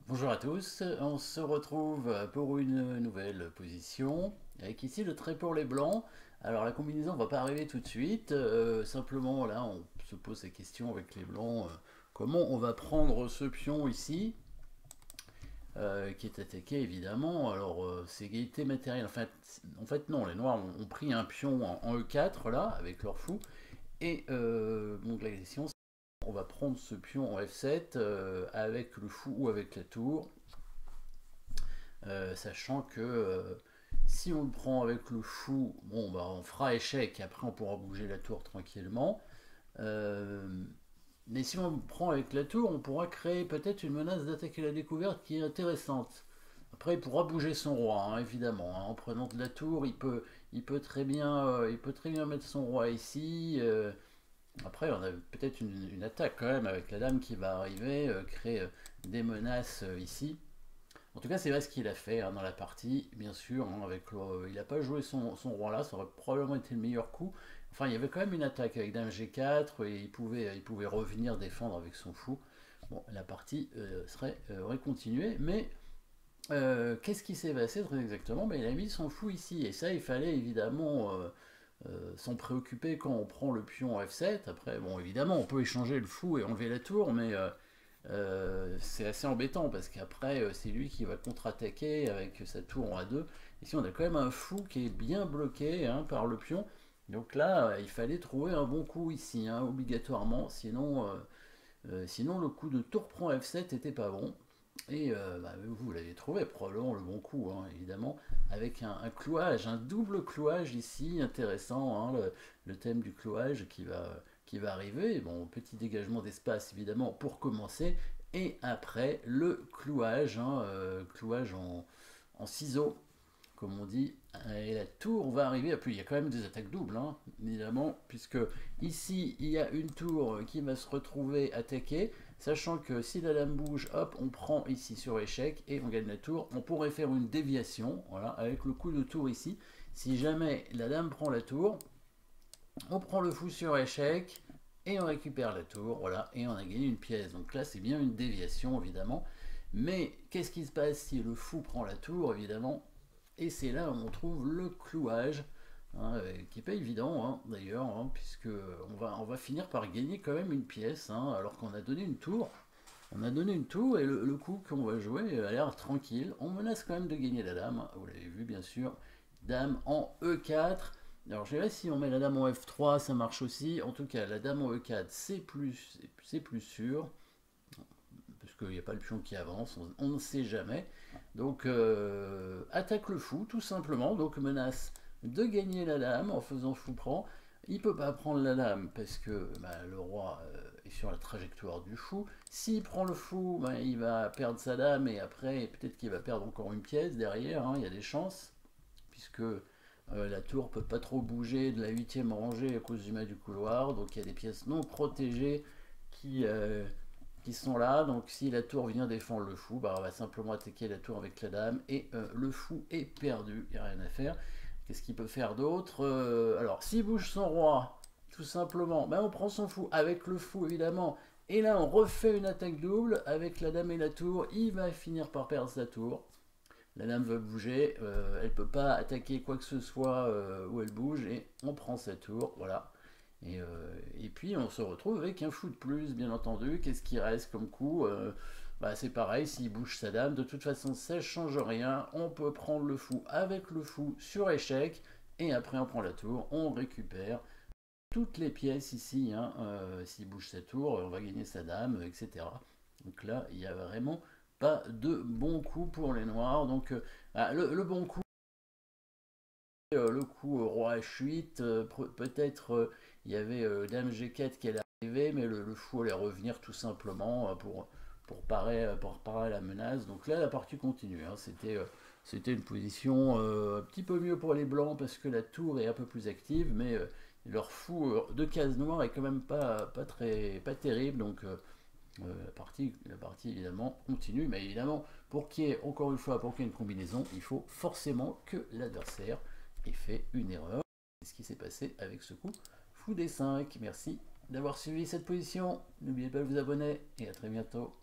Bonjour à tous, on se retrouve pour une nouvelle position, avec ici le trait pour les blancs. Alors la combinaison ne va pas arriver tout de suite, simplement là on se pose la question avec les blancs, comment on va prendre ce pion ici, qui est attaqué évidemment. Alors c'est égalité matérielle, en fait non, les noirs ont pris un pion en E4 là, avec leur fou, et donc la question c'est on va prendre ce pion en F7 avec le fou ou avec la tour. Sachant que si on le prend avec le fou, bon, bah, on fera échec et après on pourra bouger la tour tranquillement. Euh, mais si on le prend avec la tour, on pourra créer peut-être une menace d'attaquer la découverte qui est intéressante. Après, il pourra bouger son roi, hein, évidemment, hein. En prenant de la tour, il peut très bien mettre son roi ici. Après, on a peut-être une attaque quand même avec la dame qui va arriver, créer des menaces ici. En tout cas, c'est vrai ce qu'il a fait hein, dans la partie, bien sûr. Hein, il n'a pas joué son roi là, ça aurait probablement été le meilleur coup. Enfin, il y avait quand même une attaque avec Dame G4 et il pouvait revenir défendre avec son fou. Bon, la partie aurait continué, mais qu'est-ce qui s'est passé très exactement? Ben, il a mis son fou ici, et ça, il fallait évidemment s'en préoccuper quand on prend le pion F7. Après, bon, évidemment, on peut échanger le fou et enlever la tour, mais c'est assez embêtant parce qu'après, c'est lui qui va contre-attaquer avec sa tour en A2. Ici, on a quand même un fou qui est bien bloqué hein, par le pion. Donc là, il fallait trouver un bon coup ici, hein, obligatoirement. Sinon, le coup de tour prend F7 était pas bon. Et bah, vous l'avez trouvé, probablement le bon coup, hein, évidemment, avec un clouage, un double clouage ici, intéressant, hein, le thème du clouage qui va arriver. Bon, petit dégagement d'espace, évidemment, pour commencer, et après le clouage, hein, clouage en ciseaux, comme on dit, et la tour va arriver. Et puis il y a quand même des attaques doubles, hein, évidemment, puisque ici il y a une tour qui va se retrouver attaquée, sachant que si la dame bouge, hop, on prend ici sur échec et on gagne la tour. On pourrait faire une déviation, voilà, avec le coup de tour ici. Si jamais la dame prend la tour, on prend le fou sur échec et on récupère la tour, voilà, et on a gagné une pièce. Donc là, c'est bien une déviation, évidemment. Mais qu'est-ce qui se passe si le fou prend la tour, évidemment? Et c'est là où on trouve le clouage, hein, qui n'est pas évident, hein, d'ailleurs, hein, puisque on va finir par gagner quand même une pièce, hein, alors qu'on a donné une tour. On a donné une tour et le coup qu'on va jouer a l'air tranquille. On menace quand même de gagner la dame, hein, vous l'avez vu bien sûr. Dame en E4. Alors je verrai si on met la dame en F3, ça marche aussi. En tout cas, la dame en E4, c'est plus sûr, parce qu'il n'y a pas le pion qui avance, on ne sait jamais. Donc attaque le fou, tout simplement. Donc menace de gagner la dame en faisant fou prend. Il ne peut pas prendre la dame parce que bah, le roi est sur la trajectoire du fou. S'il prend le fou, bah, il va perdre sa dame et après peut-être qu'il va perdre encore une pièce derrière. Hein, il y a des chances puisque la tour peut pas trop bouger de la 8e rangée à cause du mât du couloir. Donc il y a des pièces non protégées qui sont là. Donc si la tour vient défendre le fou, bah, on va simplement attaquer la tour avec la dame et le fou est perdu, il n'y a rien à faire. Qu'est-ce qu'il peut faire d'autre? Alors s'il bouge son roi, tout simplement, bah, on prend son fou avec le fou évidemment. Et là on refait une attaque double avec la dame et la tour. Il va finir par perdre sa tour. La dame veut bouger, elle ne peut pas attaquer quoi que ce soit où elle bouge et on prend sa tour, voilà. Et puis on se retrouve avec un fou de plus, bien entendu. Qu'est-ce qui reste comme coup? Bah, c'est pareil, s'il bouge sa dame, de toute façon ça ne change rien. On peut prendre le fou avec le fou sur échec, et après on prend la tour, on récupère toutes les pièces ici. Hein, s'il bouge sa tour, on va gagner sa dame, etc. Donc là, il n'y a vraiment pas de bon coup pour les noirs. Donc le bon coup, le coup roi H8, peut-être il y avait dame G4 qui allait arriver, mais le fou allait revenir tout simplement pour parer à la menace. Donc là, la partie continue. Hein. C'était une position un petit peu mieux pour les blancs parce que la tour est un peu plus active, mais leur fou de case noire est quand même pas terrible. Donc la partie évidemment continue, mais évidemment, pour qu'il y ait, encore une fois, pour qu'il y ait une combinaison, il faut forcément que l'adversaire ait fait une erreur. C'est ce qui s'est passé avec ce coup fou D5. Merci d'avoir suivi cette position. N'oubliez pas de vous abonner et à très bientôt.